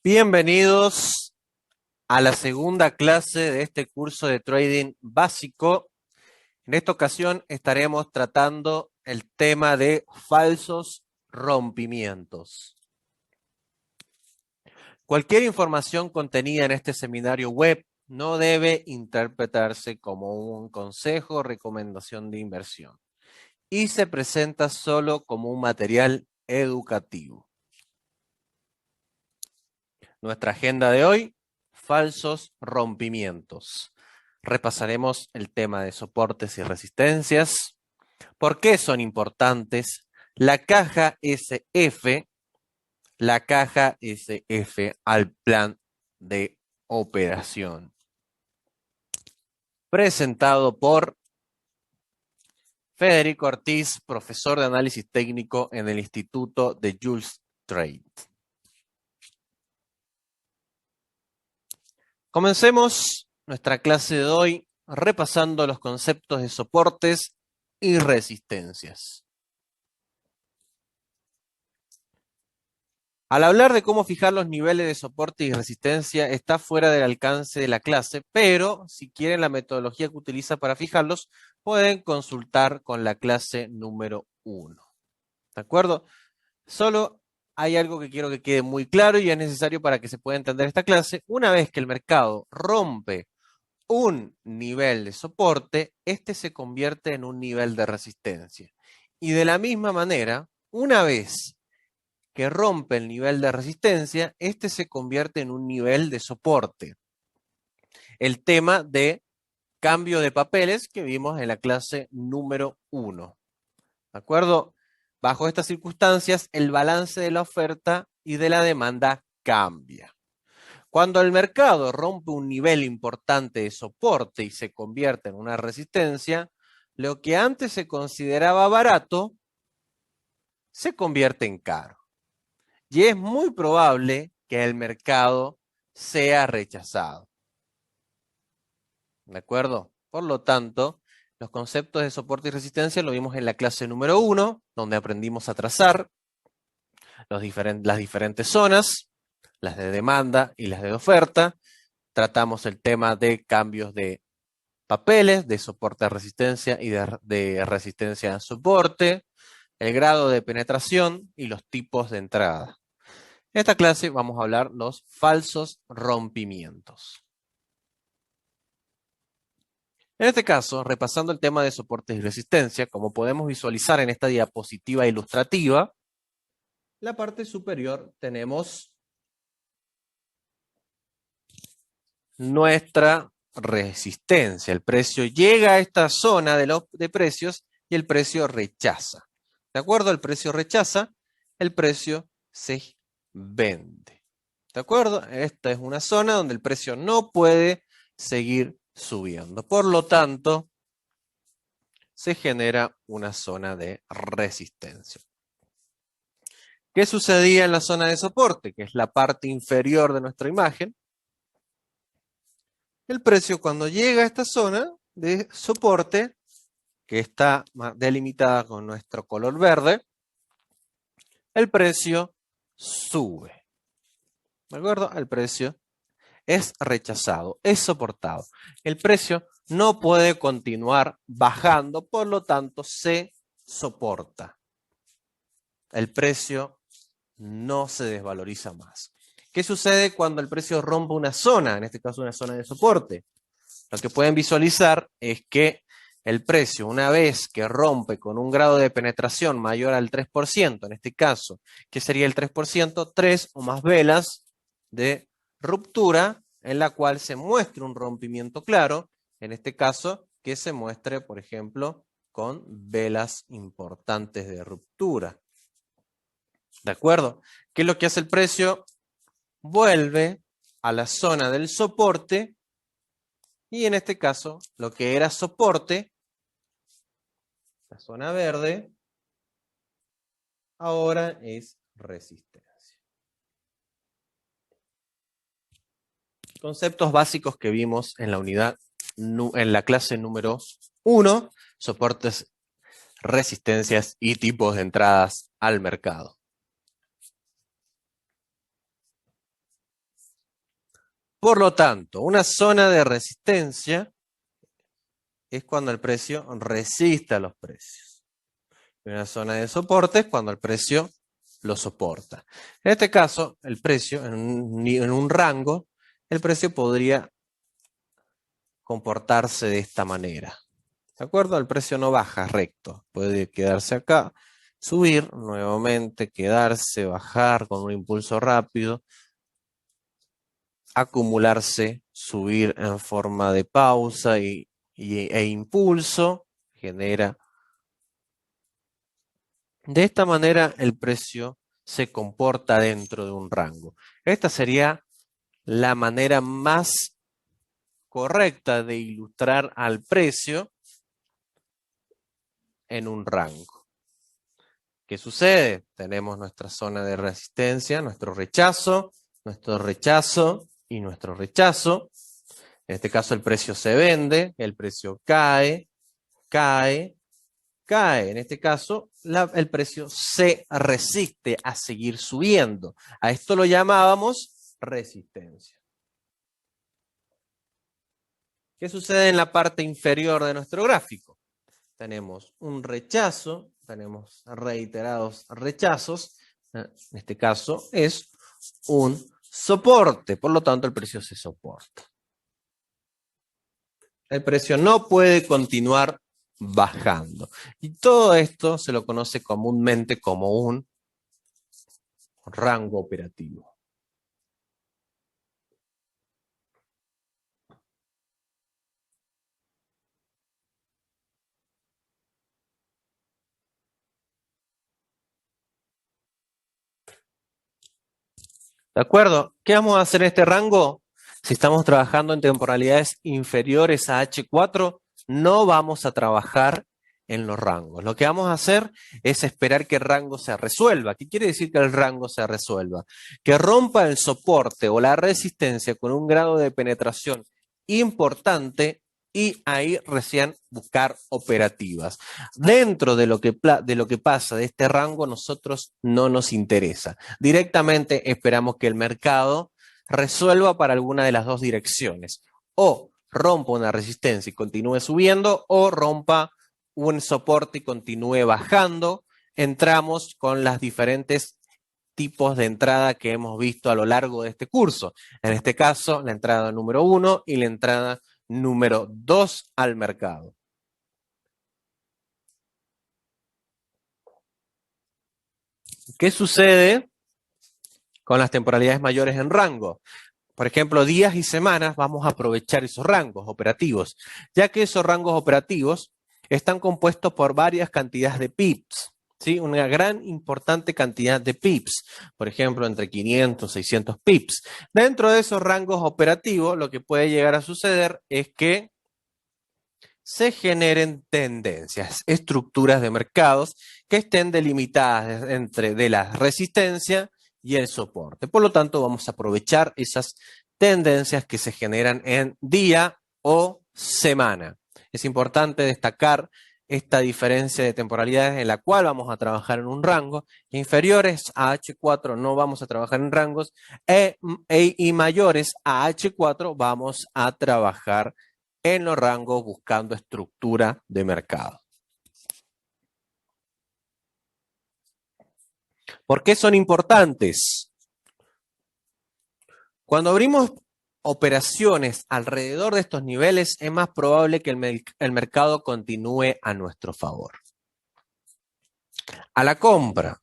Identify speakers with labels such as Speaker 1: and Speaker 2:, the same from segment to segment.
Speaker 1: Bienvenidos a la segunda clase de este curso de trading básico. En esta ocasión estaremos tratando el tema de falsos rompimientos. Cualquier información contenida en este seminario web no debe interpretarse como un consejo o recomendación de inversión y se presenta solo como un material educativo. Nuestra agenda de hoy, falsos rompimientos. Repasaremos el tema de soportes y resistencias, por qué son importantes, la caja SF al plan de operación. Presentado por Federico Ortiz, profesor de análisis técnico en el Instituto de Jules Trade. Comencemos nuestra clase de hoy repasando los conceptos de soportes y resistencias. Al hablar de cómo fijar los niveles de soporte y resistencia está fuera del alcance de la clase, pero si quieren la metodología que utiliza para fijarlos, pueden consultar con la clase número 1. ¿De acuerdo? Solo hay algo que quiero que quede muy claro y es necesario para que se pueda entender esta clase. Una vez que el mercado rompe un nivel de soporte, este se convierte en un nivel de resistencia. Y de la misma manera, una vez que rompe el nivel de resistencia, este se convierte en un nivel de soporte. El tema de cambio de papeles que vimos en la clase número 1. ¿De acuerdo? Bajo estas circunstancias, el balance de la oferta y de la demanda cambia. Cuando el mercado rompe un nivel importante de soporte y se convierte en una resistencia, lo que antes se consideraba barato se convierte en caro. Y es muy probable que el mercado sea rechazado. ¿De acuerdo? Por lo tanto, los conceptos de soporte y resistencia lo vimos en la clase número 1, donde aprendimos a trazar las diferentes zonas, las de demanda y las de oferta. Tratamos el tema de cambios de papeles, de soporte a resistencia y de resistencia a soporte, el grado de penetración y los tipos de entrada. En esta clase vamos a hablar los falsos rompimientos. En este caso, repasando el tema de soportes y resistencia, como podemos visualizar en esta diapositiva ilustrativa, la parte superior tenemos nuestra resistencia. El precio llega a esta zona de precios y el precio rechaza. ¿De acuerdo? El precio rechaza, el precio se vende. ¿De acuerdo? Esta es una zona donde el precio no puede seguir subiendo. Por lo tanto, se genera una zona de resistencia. ¿Qué sucedía en la zona de soporte? Que es la parte inferior de nuestra imagen. El precio cuando llega a esta zona de soporte, que está delimitada con nuestro color verde, el precio sube. ¿De acuerdo? El precio es rechazado, es soportado. El precio no puede continuar bajando, por lo tanto se soporta. El precio no se desvaloriza más. ¿Qué sucede cuando el precio rompe una zona, en este caso una zona de soporte? Lo que pueden visualizar es que el precio, una vez que rompe con un grado de penetración mayor al 3%, en este caso, ¿qué sería el 3%? 3 o más velas de ruptura en la cual se muestre un rompimiento claro, en este caso, que se muestre, por ejemplo, con velas importantes de ruptura. ¿De acuerdo? ¿Qué es lo que hace el precio? Vuelve a la zona del soporte y en este caso lo que era soporte, la zona verde, ahora es resistencia. Conceptos básicos que vimos en la unidad en la clase número 1, soportes, resistencias y tipos de entradas al mercado. Por lo tanto, una zona de resistencia es cuando el precio resiste a los precios. Y una zona de soporte es cuando el precio lo soporta. En este caso, el precio, en un rango, el precio podría comportarse de esta manera. ¿De acuerdo? El precio no baja recto. Puede quedarse acá, subir, nuevamente quedarse, bajar con un impulso rápido, acumularse, subir en forma de pausa e impulso, genera. De esta manera el precio se comporta dentro de un rango. Esta sería la manera más correcta de ilustrar al precio en un rango. ¿Qué sucede? Tenemos nuestra zona de resistencia, nuestro rechazo y nuestro rechazo. En este caso el precio se vende, el precio cae, cae, cae. En este caso el precio se resiste a seguir subiendo. A esto lo llamábamos resistencia. ¿Qué sucede en la parte inferior de nuestro gráfico? Tenemos un rechazo, tenemos reiterados rechazos. En este caso es un soporte, por lo tanto el precio se soporta. El precio no puede continuar bajando. Y todo esto se lo conoce comúnmente como un rango operativo. ¿De acuerdo? ¿Qué vamos a hacer en este rango? Si estamos trabajando en temporalidades inferiores a H4, no vamos a trabajar en los rangos. Lo que vamos a hacer es esperar que el rango se resuelva. ¿Qué quiere decir que el rango se resuelva? Que rompa el soporte o la resistencia con un grado de penetración importante y ahí recién buscar operativas. Dentro de lo que pasa de este rango, nosotros no nos interesa. Directamente esperamos que el mercado resuelva para alguna de las dos direcciones. O rompa una resistencia y continúe subiendo, o rompa un soporte y continúe bajando. Entramos con las diferentes tipos de entrada que hemos visto a lo largo de este curso. En este caso, la entrada número 1 y la entrada número 2 al mercado. ¿Qué sucede con las temporalidades mayores en rango? Por ejemplo, días y semanas, vamos a aprovechar esos rangos operativos, ya que esos rangos operativos están compuestos por varias cantidades de pips, ¿sí? Una gran importante cantidad de pips, por ejemplo, entre 500 y 600 pips. Dentro de esos rangos operativos, lo que puede llegar a suceder es que se generen tendencias, estructuras de mercados que estén delimitadas entre de la resistencia y el soporte. Por lo tanto, vamos a aprovechar esas tendencias que se generan en día o semana. Es importante destacar esta diferencia de temporalidades en la cual vamos a trabajar en un rango. Inferiores a H4 no vamos a trabajar en rangos y mayores a H4 vamos a trabajar en los rangos buscando estructura de mercado. ¿Por qué son importantes? Cuando abrimos operaciones alrededor de estos niveles, es más probable que el mercado continúe a nuestro favor. A la compra.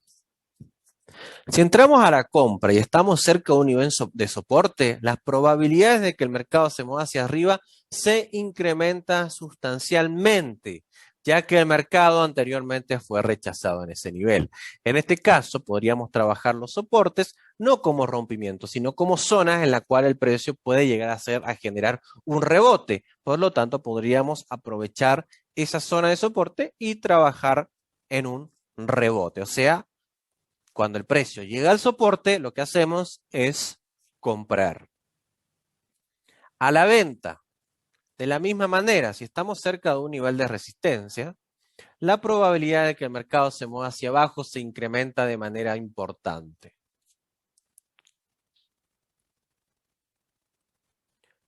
Speaker 1: Si entramos a la compra y estamos cerca de un nivel de soporte, las probabilidades de que el mercado se mueva hacia arriba se incrementan sustancialmente, ya que el mercado anteriormente fue rechazado en ese nivel. En este caso, podríamos trabajar los soportes no como rompimientos, sino como zonas en las cuales el precio puede llegar a generar un rebote. Por lo tanto, podríamos aprovechar esa zona de soporte y trabajar en un rebote, o sea, cuando el precio llega al soporte, lo que hacemos es comprar. A la venta, De la misma manera, si estamos cerca de un nivel de resistencia, la probabilidad de que el mercado se mueva hacia abajo se incrementa de manera importante.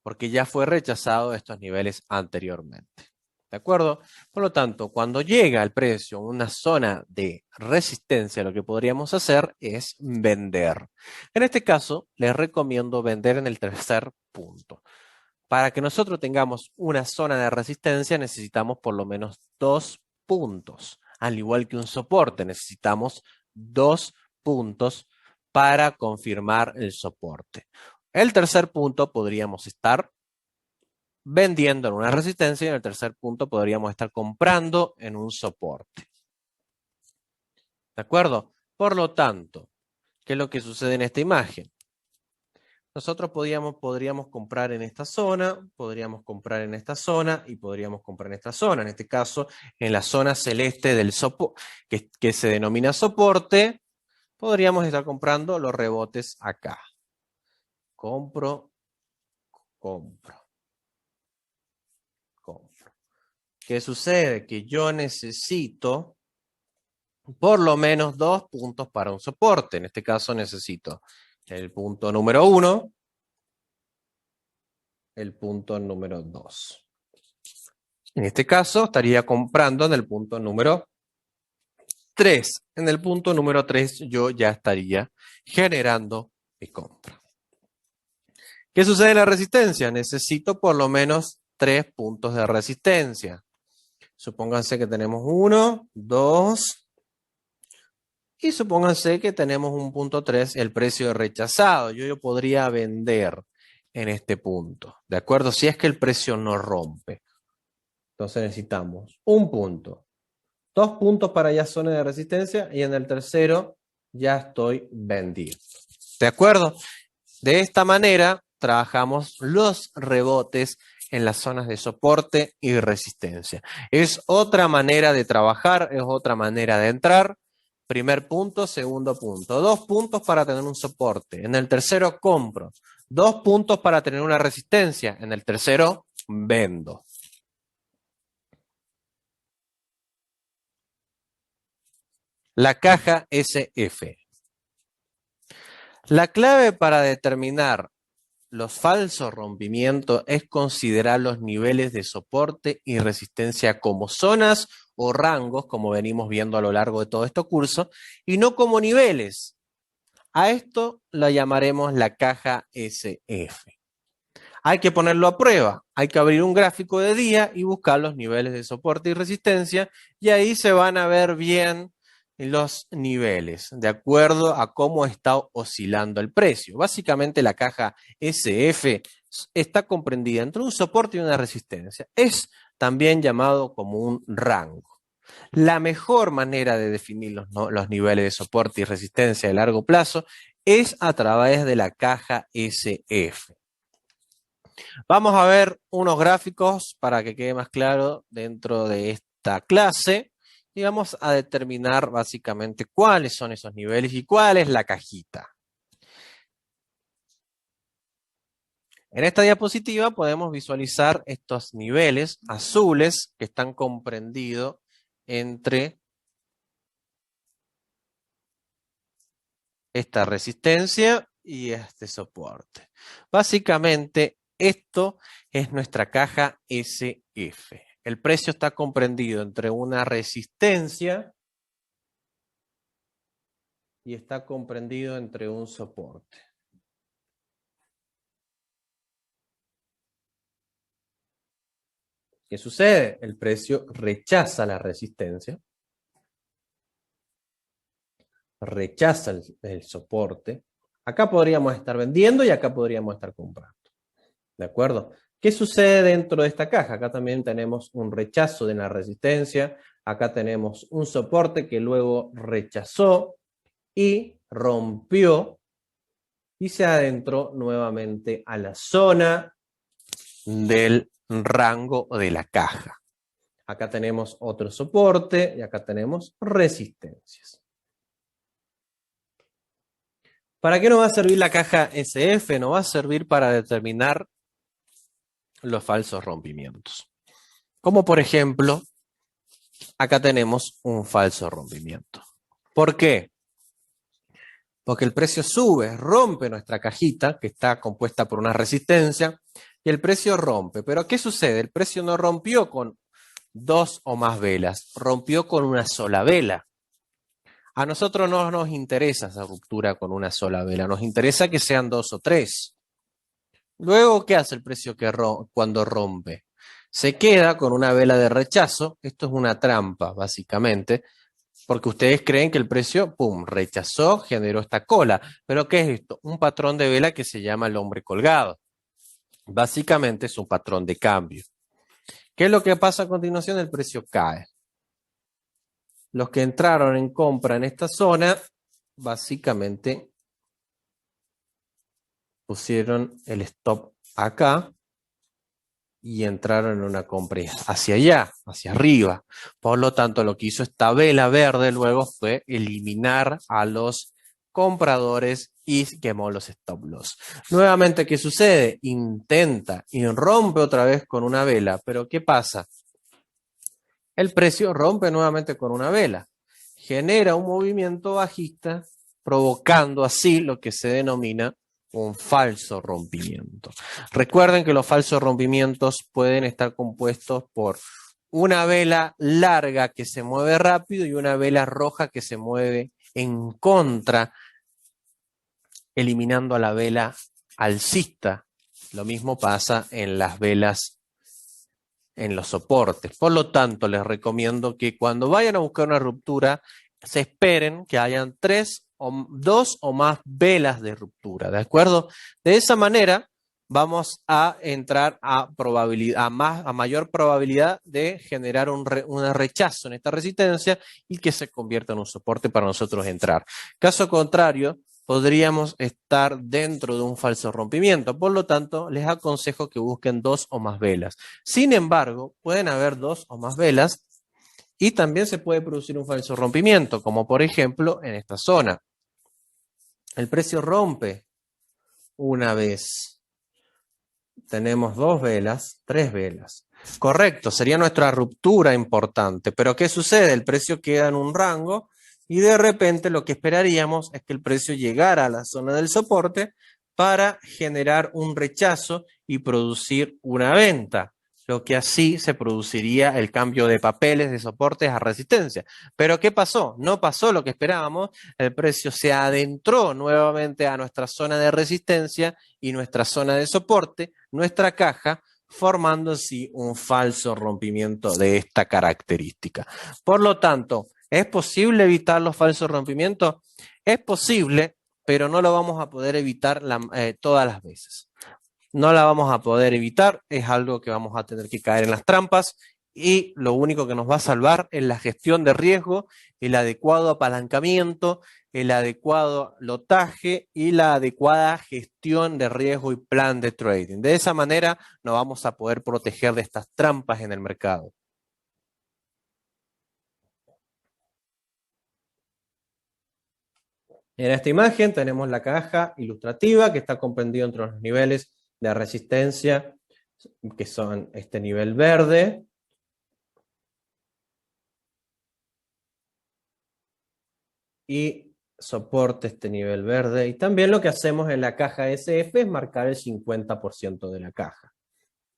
Speaker 1: Porque ya fue rechazado estos niveles anteriormente. ¿De acuerdo? Por lo tanto, cuando llega el precio a una zona de resistencia, lo que podríamos hacer es vender. En este caso, les recomiendo vender en el tercer punto. Para que nosotros tengamos una zona de resistencia, necesitamos por lo menos 2 puntos. Al igual que un soporte, necesitamos 2 puntos para confirmar el soporte. El tercer punto podríamos estar vendiendo en una resistencia y en el tercer punto podríamos estar comprando en un soporte. ¿De acuerdo? Por lo tanto, ¿qué es lo que sucede en esta imagen? Nosotros podríamos comprar en esta zona, podríamos comprar en esta zona y podríamos comprar en esta zona. En este caso, en la zona celeste del soporte, que se denomina soporte, podríamos estar comprando los rebotes acá. Compro, compro. ¿Qué sucede? Que yo necesito por lo menos 2 puntos para un soporte. En este caso necesito el punto número 1, el punto número 2. En este caso estaría comprando en el punto número 3. En el punto número 3 yo ya estaría generando mi compra. ¿Qué sucede en la resistencia? Necesito por lo menos 3 puntos de resistencia. Supónganse que tenemos 1, 2 y supónganse que tenemos un punto 3, el precio rechazado. Yo podría vender en este punto, ¿de acuerdo? Si es que el precio no rompe. Entonces necesitamos un punto, 2 puntos para ya zona de resistencia y en el tercero ya estoy vendido. ¿De acuerdo? De esta manera trabajamos los rebotes en las zonas de soporte y resistencia. Es otra manera de trabajar, es otra manera de entrar. Primer punto, segundo punto. 2 puntos para tener un soporte. En el tercero compro. 2 puntos para tener una resistencia. En el tercero vendo. La caja SF. La clave para determinar los falsos rompimientos es considerar los niveles de soporte y resistencia como zonas o rangos, como venimos viendo a lo largo de todo este curso, y no como niveles. A esto la llamaremos la caja SF. Hay que ponerlo a prueba, hay que abrir un gráfico de día y buscar los niveles de soporte y resistencia y ahí se van a ver bien los niveles de acuerdo a cómo está oscilando el precio. Básicamente la caja SF está comprendida entre un soporte y una resistencia. Es también llamado como un rango. La mejor manera de definir los niveles de soporte y resistencia de largo plazo es a través de la caja SF. Vamos a ver unos gráficos para que quede más claro dentro de esta clase y vamos a determinar básicamente cuáles son esos niveles y cuál es la cajita. En esta diapositiva podemos visualizar estos niveles azules que están comprendidos entre esta resistencia y este soporte. Básicamente esto es nuestra caja SF. El precio está comprendido entre una resistencia y está comprendido entre un soporte. ¿Qué sucede? El precio rechaza la resistencia, rechaza el soporte. Acá podríamos estar vendiendo y acá podríamos estar comprando. ¿De acuerdo? ¿Qué sucede dentro de esta caja? Acá también tenemos un rechazo de la resistencia. Acá tenemos un soporte que luego rechazó y rompió y se adentró nuevamente a la zona del rango de la caja. Acá tenemos otro soporte y acá tenemos resistencias. ¿Para qué nos va a servir la caja SF? Nos va a servir para determinar los falsos rompimientos. Como por ejemplo, acá tenemos un falso rompimiento. ¿Por qué? Porque el precio sube, rompe nuestra cajita, que está compuesta por una resistencia, y el precio rompe. Pero ¿qué sucede? El precio no rompió con 2 o más velas, rompió con una sola vela. A nosotros no nos interesa esa ruptura con una sola vela, nos interesa que sean 2 o 3. Luego, ¿qué hace el precio cuando rompe? Se queda con una vela de rechazo. Esto es una trampa, básicamente, porque ustedes creen que el precio, ¡pum!, rechazó, generó esta cola. ¿Pero qué es esto? Un patrón de vela que se llama el hombre colgado. Básicamente es un patrón de cambio. ¿Qué es lo que pasa a continuación? El precio cae. Los que entraron en compra en esta zona, básicamente pusieron el stop acá y entraron en una compra hacia allá, hacia arriba. Por lo tanto, lo que hizo esta vela verde luego fue eliminar a los compradores y quemó los stop loss. Nuevamente, ¿qué sucede? Intenta y rompe otra vez con una vela, pero ¿qué pasa? El precio rompe nuevamente con una vela, genera un movimiento bajista, provocando así lo que se denomina un falso rompimiento. Recuerden que los falsos rompimientos pueden estar compuestos por una vela larga que se mueve rápido y una vela roja que se mueve en contra, eliminando a la vela alcista. Lo mismo pasa en las velas en los soportes. Por lo tanto, les recomiendo que cuando vayan a buscar una ruptura, se esperen que hayan 2 o más velas de ruptura, ¿de acuerdo? De esa manera vamos a entrar a mayor probabilidad de generar un rechazo en esta resistencia y que se convierta en un soporte para nosotros entrar. Caso contrario, podríamos estar dentro de un falso rompimiento. Por lo tanto, les aconsejo que busquen 2 o más velas. Sin embargo, pueden haber 2 o más velas y también se puede producir un falso rompimiento, como por ejemplo en esta zona. El precio rompe una vez. Tenemos 2 velas, 3 velas. Correcto, sería nuestra ruptura importante. Pero ¿qué sucede? El precio queda en un rango y de repente lo que esperaríamos es que el precio llegara a la zona del soporte para generar un rechazo y producir una venta, lo que así se produciría el cambio de papeles de soportes a resistencia. Pero ¿qué pasó? No pasó lo que esperábamos, el precio se adentró nuevamente a nuestra zona de resistencia y nuestra zona de soporte, nuestra caja, formando así un falso rompimiento de esta característica. Por lo tanto, ¿es posible evitar los falsos rompimientos? Es posible, pero no lo vamos a poder evitar todas las veces. No la vamos a poder evitar, es algo que vamos a tener que caer en las trampas y lo único que nos va a salvar es la gestión de riesgo, el adecuado apalancamiento, el adecuado lotaje y la adecuada gestión de riesgo y plan de trading. De esa manera nos vamos a poder proteger de estas trampas en el mercado. En esta imagen tenemos la caja ilustrativa que está comprendida entre los niveles de resistencia, que son este nivel verde, y soporte este nivel verde. Y también lo que hacemos en la caja SF es marcar el 50% de la caja.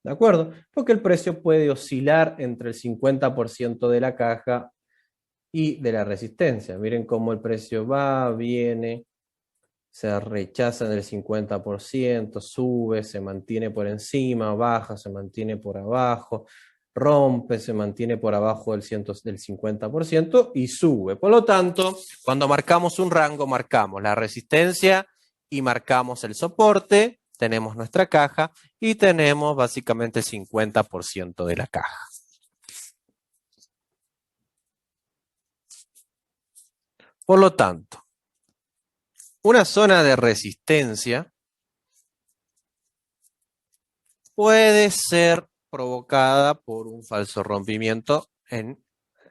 Speaker 1: ¿De acuerdo? Porque el precio puede oscilar entre el 50% de la caja y de la resistencia. Miren cómo el precio va, viene, se rechaza en el 50%, sube, se mantiene por encima, baja, se mantiene por abajo, rompe, se mantiene por abajo del 50% y sube. Por lo tanto, cuando marcamos un rango, marcamos la resistencia y marcamos el soporte, tenemos nuestra caja y tenemos básicamente el 50% de la caja. Por lo tanto, una zona de resistencia puede ser provocada por un falso rompimiento en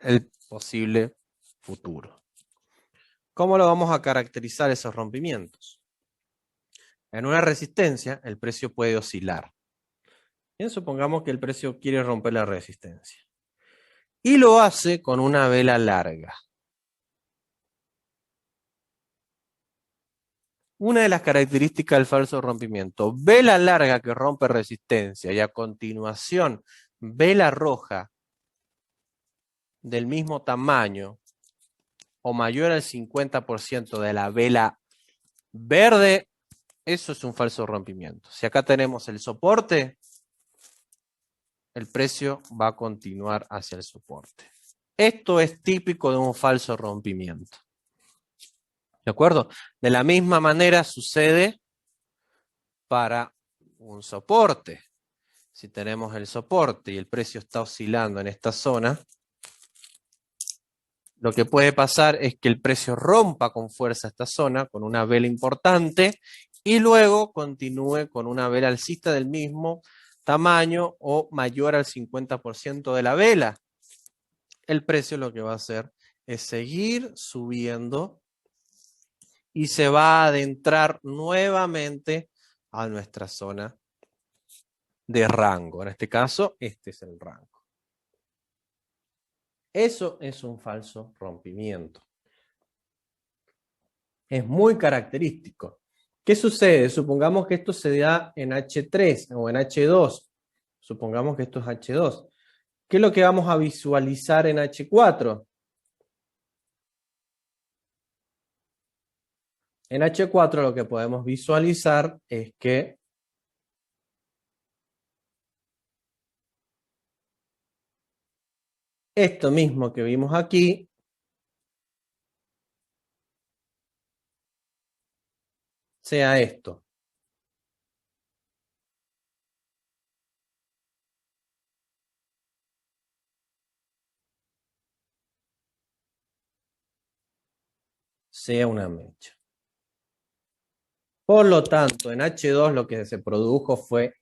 Speaker 1: el posible futuro. ¿Cómo lo vamos a caracterizar esos rompimientos? En una resistencia, el precio puede oscilar. Bien, supongamos que el precio quiere romper la resistencia. Y lo hace con una vela larga. Una de las características del falso rompimiento, vela larga que rompe resistencia y a continuación vela roja del mismo tamaño o mayor al 50% de la vela verde, eso es un falso rompimiento. Si acá tenemos el soporte, el precio va a continuar hacia el soporte. Esto es típico de un falso rompimiento. ¿De acuerdo? De la misma manera sucede para un soporte. Si tenemos el soporte y el precio está oscilando en esta zona, lo que puede pasar es que el precio rompa con fuerza esta zona, con una vela importante, y luego continúe con una vela alcista del mismo tamaño o mayor al 50% de la vela. El precio lo que va a hacer es seguir subiendo y se va a adentrar nuevamente a nuestra zona de rango. En este caso, este es el rango. Eso es un falso rompimiento. Es muy característico. ¿Qué sucede? Supongamos que esto se da en H3 o en H2. Supongamos que esto es H2. ¿Qué es lo que vamos a visualizar en H4? En H4 lo que podemos visualizar es que esto mismo que vimos aquí sea esto. Sea una mecha. Por lo tanto, en H2 lo que se produjo fue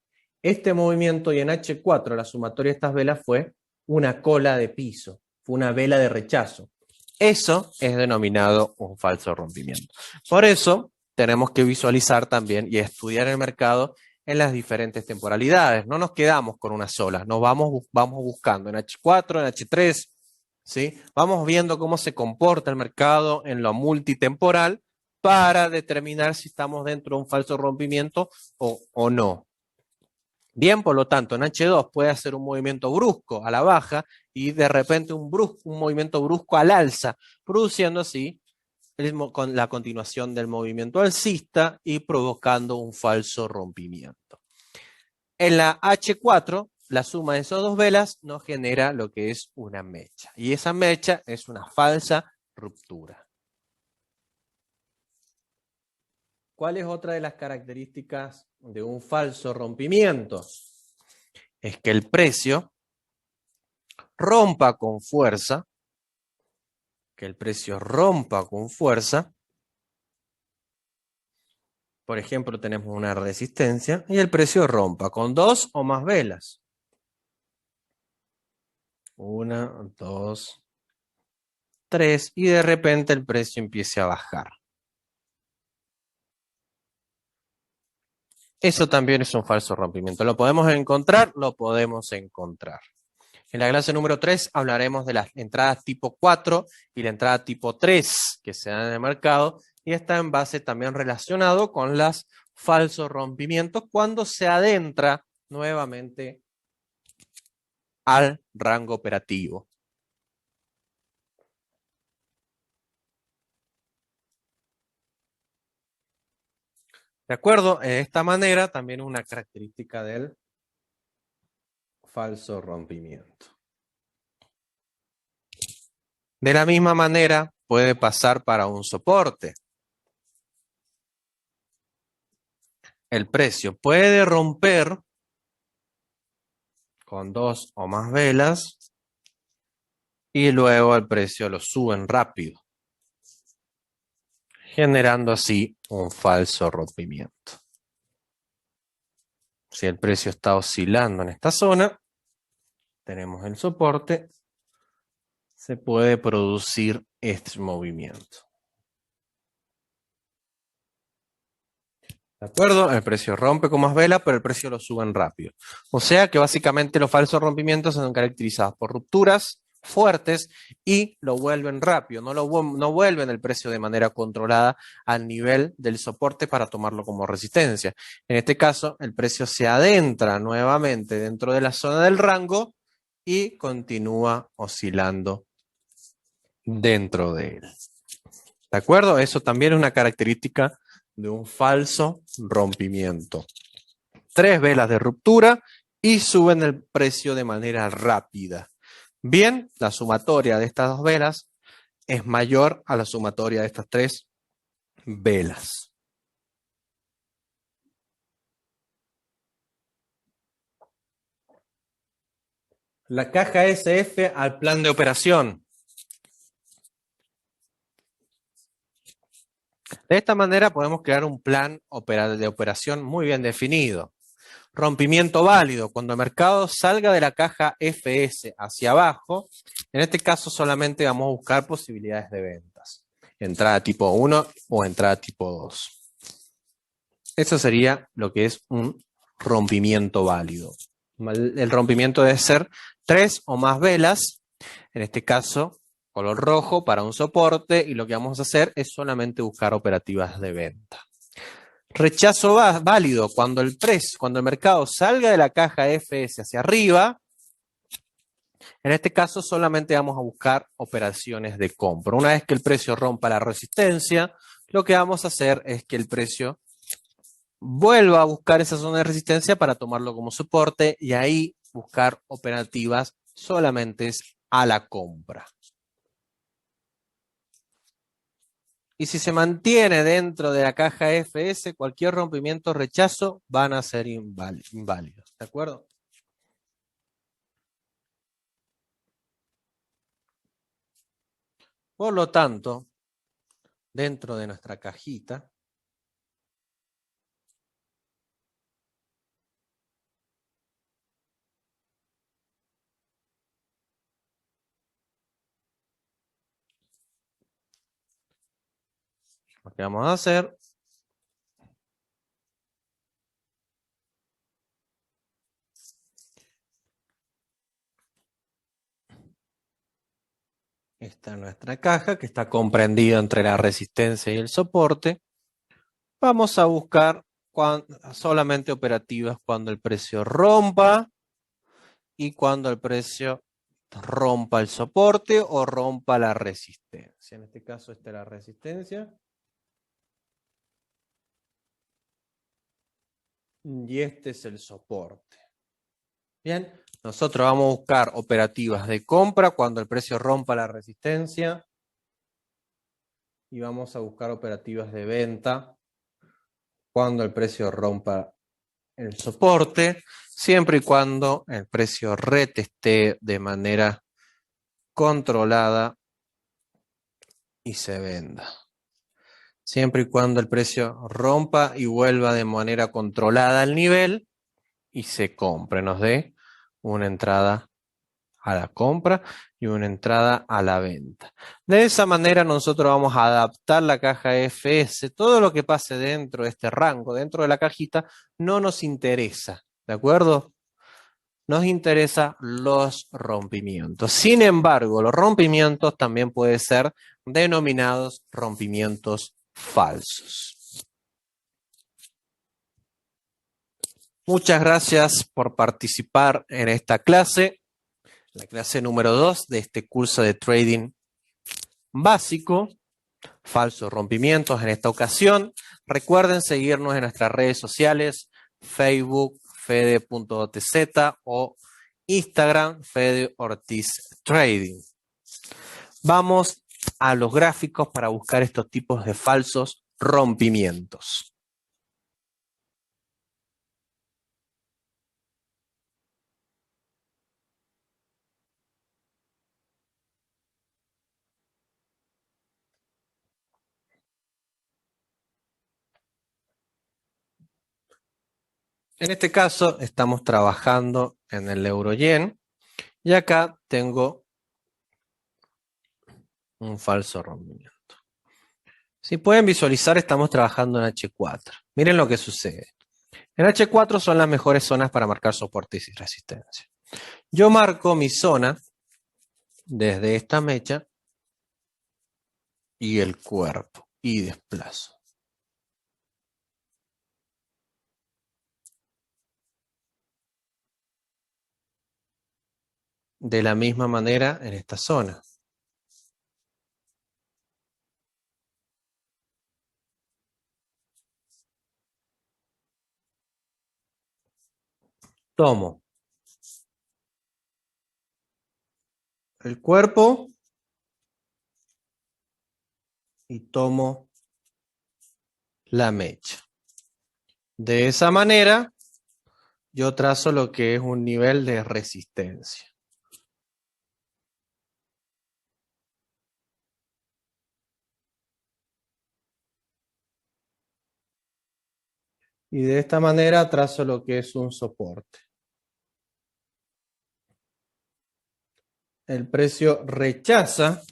Speaker 1: este movimiento y en H4 la sumatoria de estas velas fue una cola de piso, fue una vela de rechazo. Eso es denominado un falso rompimiento. Por eso tenemos que visualizar también y estudiar el mercado en las diferentes temporalidades. No nos quedamos con una sola, nos vamos buscando en H4, en H3, ¿sí? Vamos viendo cómo se comporta el mercado en lo multitemporal para determinar si estamos dentro de un falso rompimiento o no. Bien, por lo tanto, en H2 puede hacer un movimiento brusco a la baja y de repente un movimiento brusco al alza, produciendo así con la continuación del movimiento alcista y provocando un falso rompimiento. En la H4, la suma de esas dos velas nos genera lo que es una mecha. Y esa mecha es una falsa ruptura. ¿Cuál es otra de las características de un falso rompimiento? Es que el precio rompa con fuerza, por ejemplo, tenemos una resistencia y el precio rompa con dos o más velas. Una, dos, tres, y de repente el precio empiece a bajar. Eso también es un falso rompimiento. ¿Lo podemos encontrar? Lo podemos encontrar. En la clase número 3 hablaremos de las entradas tipo 4 y la entrada tipo 3 que se dan en el mercado y está en base también relacionado con los falsos rompimientos cuando se adentra nuevamente al rango operativo. ¿De acuerdo? De esta manera también es una característica del falso rompimiento. De la misma manera puede pasar para un soporte. El precio puede romper con dos o más velas y luego el precio lo suben rápido, generando así un falso rompimiento. Si el precio está oscilando en esta zona, tenemos el soporte, se puede producir este movimiento. ¿De acuerdo? El precio rompe con más velas, pero el precio lo suben rápido. O sea que básicamente los falsos rompimientos son caracterizados por rupturas fuertes y lo vuelven rápido, no vuelven el precio de manera controlada al nivel del soporte para tomarlo como resistencia. En este caso, el precio se adentra nuevamente dentro de la zona del rango y continúa oscilando dentro de él. ¿De acuerdo? Eso también es una característica de un falso rompimiento. 3 velas de ruptura y suben el precio de manera rápida. Bien, la sumatoria de estas 2 velas es mayor a la sumatoria de estas 3 velas. La caja SF al plan de operación. De esta manera podemos crear un plan de operación muy bien definido. Rompimiento válido, cuando el mercado salga de la caja FS hacia abajo, en este caso solamente vamos a buscar posibilidades de ventas. Entrada tipo 1 o entrada tipo 2. Eso sería lo que es un rompimiento válido. El rompimiento debe ser 3 o más velas, en este caso color rojo para un soporte, y lo que vamos a hacer es solamente buscar operativas de venta. Rechazo válido, cuando el mercado salga de la caja FS hacia arriba, en este caso solamente vamos a buscar operaciones de compra. Una vez que el precio rompa la resistencia, lo que vamos a hacer es que el precio vuelva a buscar esa zona de resistencia para tomarlo como soporte y ahí buscar operativas solamente a la compra. Y si se mantiene dentro de la caja FS, cualquier rompimiento o rechazo van a ser inválidos. ¿De acuerdo? Por lo tanto, dentro de nuestra cajita, lo que vamos a hacer esta es nuestra caja que está comprendida entre la resistencia y el soporte. Vamos a buscar solamente operativas cuando el precio rompa y cuando el precio rompa el soporte o rompa la resistencia. En este caso, esta es la resistencia. Y este es el soporte. Bien, nosotros vamos a buscar operativas de compra cuando el precio rompa la resistencia. Y vamos a buscar operativas de venta cuando el precio rompa el soporte, siempre y cuando el precio retestee de manera controlada y se venda. Siempre y cuando el precio rompa y vuelva de manera controlada al nivel y se compre, nos dé una entrada a la compra y una entrada a la venta. De esa manera nosotros vamos a adaptar la caja FS. Todo lo que pase dentro de este rango, dentro de la cajita, no nos interesa, ¿de acuerdo? Nos interesa los rompimientos. Sin embargo, los rompimientos también pueden ser denominados rompimientos falsos. Muchas gracias por participar en esta clase, la clase número 2 de este curso de trading básico, falsos rompimientos en esta ocasión. Recuerden seguirnos en nuestras redes sociales, Facebook, fede.otz o Instagram, Fede Ortiz Trading. Vamos a los gráficos para buscar estos tipos de falsos rompimientos. En este caso estamos trabajando en el euro-yen y acá tengo un falso rompimiento. Si pueden visualizar, estamos trabajando en H4. Miren lo que sucede. En H4 son las mejores zonas para marcar soporte y resistencia. Yo marco mi zona desde esta mecha y el cuerpo y desplazo. De la misma manera en esta zona. Tomo el cuerpo y tomo la mecha. De esa manera, yo trazo lo que es un nivel de resistencia. Y de esta manera trazo lo que es un soporte. El precio rechaza.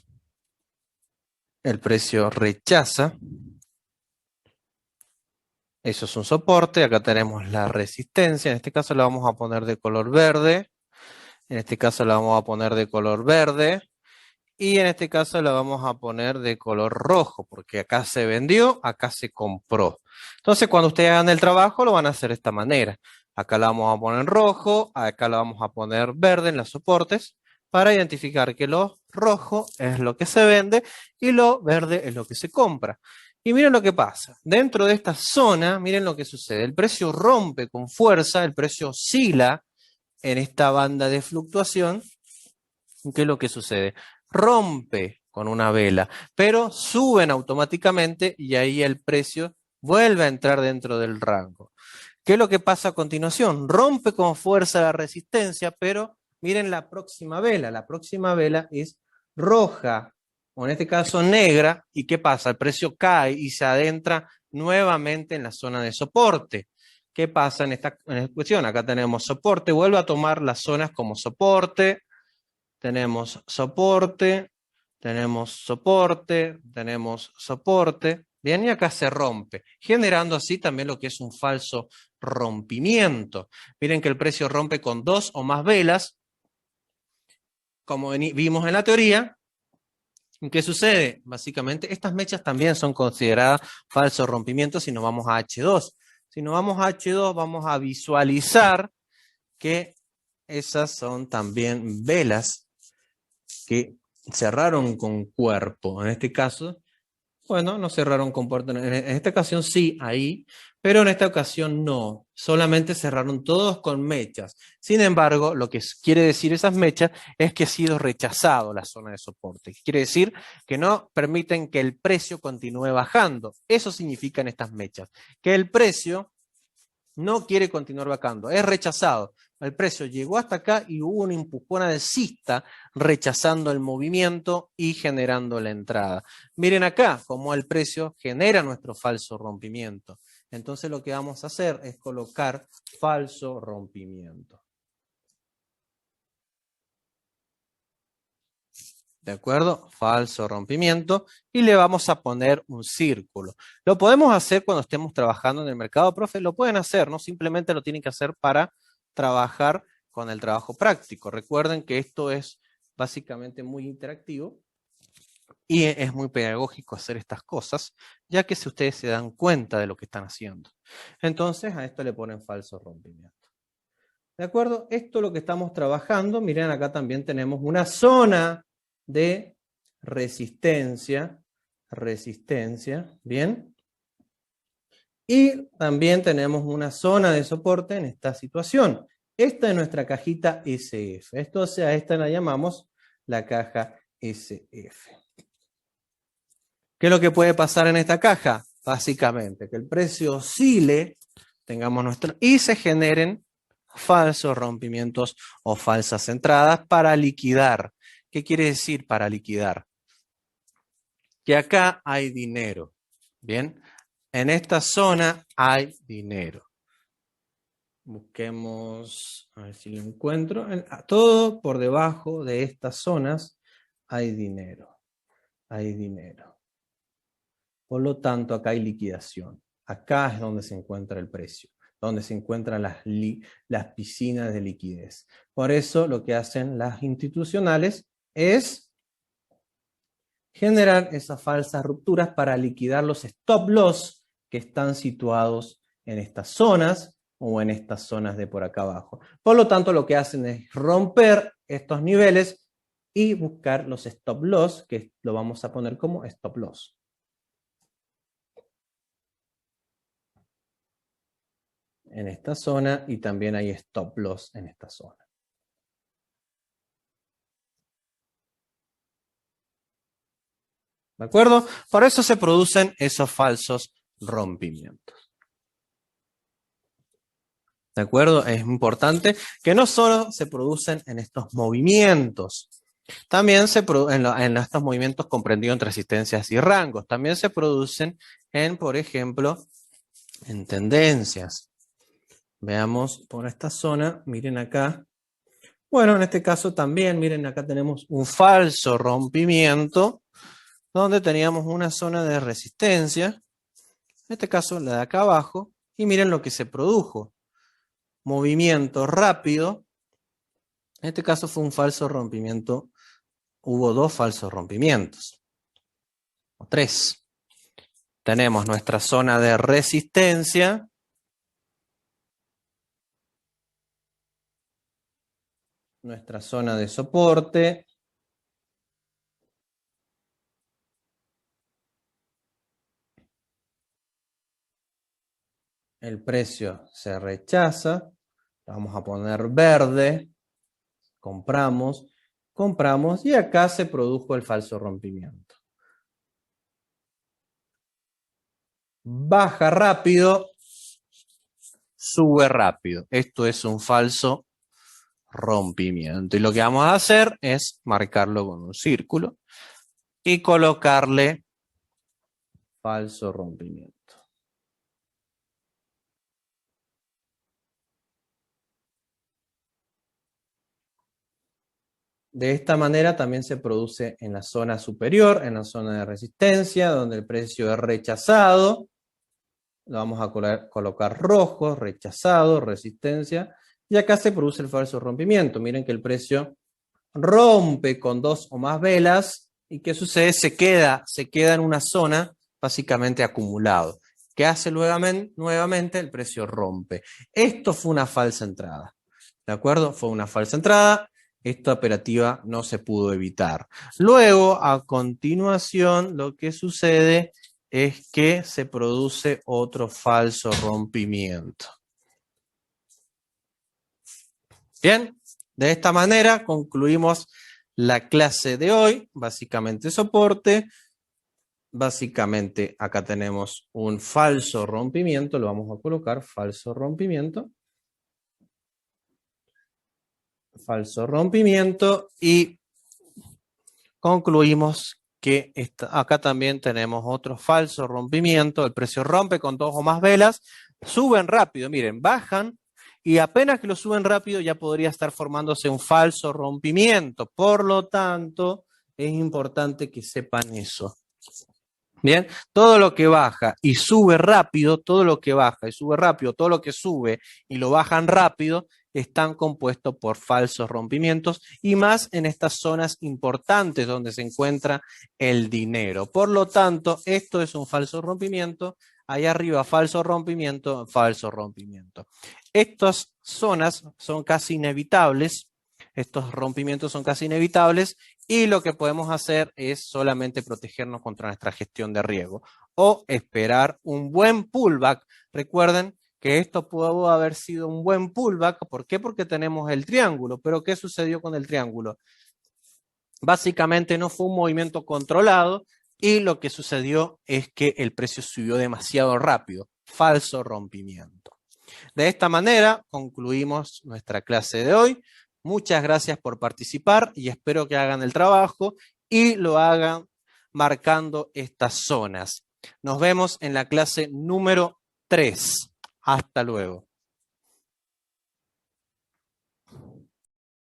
Speaker 1: Eso es un soporte. Acá tenemos la resistencia. En este caso la vamos a poner de color verde. En este caso la vamos a poner de color verde. Y en este caso la vamos a poner de color rojo, porque acá se vendió, acá se compró. Entonces, cuando ustedes hagan el trabajo, lo van a hacer de esta manera. Acá la vamos a poner en rojo, acá la vamos a poner verde en los soportes, para identificar que lo rojo es lo que se vende y lo verde es lo que se compra. Y miren lo que pasa. Dentro de esta zona, miren lo que sucede. El precio rompe con fuerza, el precio oscila en esta banda de fluctuación. ¿Qué es lo que sucede? Rompe con una vela, pero suben automáticamente y ahí el precio vuelve a entrar dentro del rango. ¿Qué es lo que pasa a continuación? Rompe con fuerza la resistencia, pero miren la próxima vela. La próxima vela es roja, o en este caso negra, ¿y qué pasa? El precio cae y se adentra nuevamente en la zona de soporte. ¿Qué pasa en esta cuestión? Acá tenemos soporte, vuelve a tomar las zonas como soporte, tenemos soporte, tenemos soporte, tenemos soporte. Bien, y acá se rompe, generando así también lo que es un falso rompimiento. Miren que el precio rompe con 2 o más velas, como vimos en la teoría. ¿Qué sucede? Básicamente, estas mechas también son consideradas falsos rompimientos si nos vamos a H2. Si nos vamos a H2, vamos a visualizar que esas son también velas que cerraron con cuerpo. En este caso, bueno, no cerraron con puerto. En esta ocasión sí, ahí, pero en esta ocasión no. Solamente cerraron todos con mechas. Sin embargo, lo que quiere decir esas mechas es que ha sido rechazado la zona de soporte. Quiere decir que no permiten que el precio continúe bajando. Eso significan estas mechas. Que el precio no quiere continuar bajando, es rechazado. El precio llegó hasta acá y hubo una empujón alcista rechazando el movimiento y generando la entrada. Miren acá cómo el precio genera nuestro falso rompimiento. Entonces lo que vamos a hacer es colocar falso rompimiento. ¿De acuerdo? Falso rompimiento. Y le vamos a poner un círculo. Lo podemos hacer cuando estemos trabajando en el mercado, profe. Lo pueden hacer, no simplemente lo tienen que hacer para trabajar con el trabajo práctico. Recuerden que esto es básicamente muy interactivo y es muy pedagógico hacer estas cosas, ya que si ustedes se dan cuenta de lo que están haciendo. Entonces a esto le ponen falso rompimiento. ¿De acuerdo? Esto es lo que estamos trabajando. Miren, acá también tenemos una zona de resistencia, ¿bien? Y también tenemos una zona de soporte en esta situación. Esta es nuestra cajita SF. Esto, o sea, a esta la llamamos la caja SF. ¿Qué es lo que puede pasar en esta caja? Básicamente, que el precio oscile, tengamos nuestro, y se generen falsos rompimientos o falsas entradas para liquidar. ¿Qué quiere decir para liquidar? Que acá hay dinero. Bien, en esta zona hay dinero. Busquemos, a ver si lo encuentro. Todo por debajo de estas zonas hay dinero. Hay dinero. Por lo tanto, acá hay liquidación. Acá es donde se encuentra el precio, donde se encuentran las piscinas de liquidez. Por eso lo que hacen las institucionales es generar esas falsas rupturas para liquidar los stop loss que están situados en estas zonas o en estas zonas de por acá abajo. Por lo tanto, lo que hacen es romper estos niveles y buscar los stop loss, que lo vamos a poner como stop loss. En esta zona y también hay stop loss en esta zona. ¿De acuerdo? Por eso se producen esos falsos rompimientos. ¿De acuerdo? Es importante que no solo se producen en estos movimientos, también se en estos movimientos comprendidos en resistencias y rangos, también se producen en, por ejemplo, en tendencias. Veamos por esta zona, miren acá. Bueno, en este caso también, miren acá tenemos un falso rompimiento donde teníamos una zona de resistencia, en este caso la de acá abajo, y miren lo que se produjo. Movimiento rápido, en este caso fue un falso rompimiento, hubo dos falsos rompimientos, o tres. Tenemos nuestra zona de resistencia, nuestra zona de soporte, el precio se rechaza, vamos a poner verde, compramos y acá se produjo el falso rompimiento. Baja rápido, sube rápido. Esto es un falso rompimiento. Y lo que vamos a hacer es marcarlo con un círculo y colocarle falso rompimiento. De esta manera también se produce en la zona superior, en la zona de resistencia, donde el precio es rechazado. Lo vamos a colocar rojo, rechazado, resistencia. Y acá se produce el falso rompimiento. Miren que el precio rompe con dos o más velas. ¿Y qué sucede? Se queda en una zona básicamente acumulado. ¿Qué hace nuevamente? El precio rompe. Esto fue una falsa entrada. ¿De acuerdo? Fue una falsa entrada. Esta operativa no se pudo evitar. Luego, a continuación, lo que sucede es que se produce otro falso rompimiento. Bien, de esta manera concluimos la clase de hoy, básicamente soporte. Básicamente acá tenemos un falso rompimiento, lo vamos a colocar falso rompimiento. Falso rompimiento y concluimos que acá también tenemos otro falso rompimiento. El precio rompe con dos o más velas, suben rápido, miren, bajan y apenas que lo suben rápido ya podría estar formándose un falso rompimiento. Por lo tanto, es importante que sepan eso. Bien, todo lo que baja y sube rápido, todo lo que baja y sube rápido, todo lo que sube y lo bajan rápido, están compuestos por falsos rompimientos y más en estas zonas importantes donde se encuentra el dinero. Por lo tanto, esto es un falso rompimiento, allá arriba falso rompimiento, falso rompimiento. Estas zonas son casi inevitables, estos rompimientos son casi inevitables y lo que podemos hacer es solamente protegernos contra nuestra gestión de riesgo o esperar un buen pullback. Recuerden que esto pudo haber sido un buen pullback. ¿Por qué? Porque tenemos el triángulo. ¿Pero qué sucedió con el triángulo? Básicamente no fue un movimiento controlado y lo que sucedió es que el precio subió demasiado rápido. Falso rompimiento. De esta manera concluimos nuestra clase de hoy. Muchas gracias por participar y espero que hagan el trabajo y lo hagan marcando estas zonas. Nos vemos en la clase número 3. Hasta luego.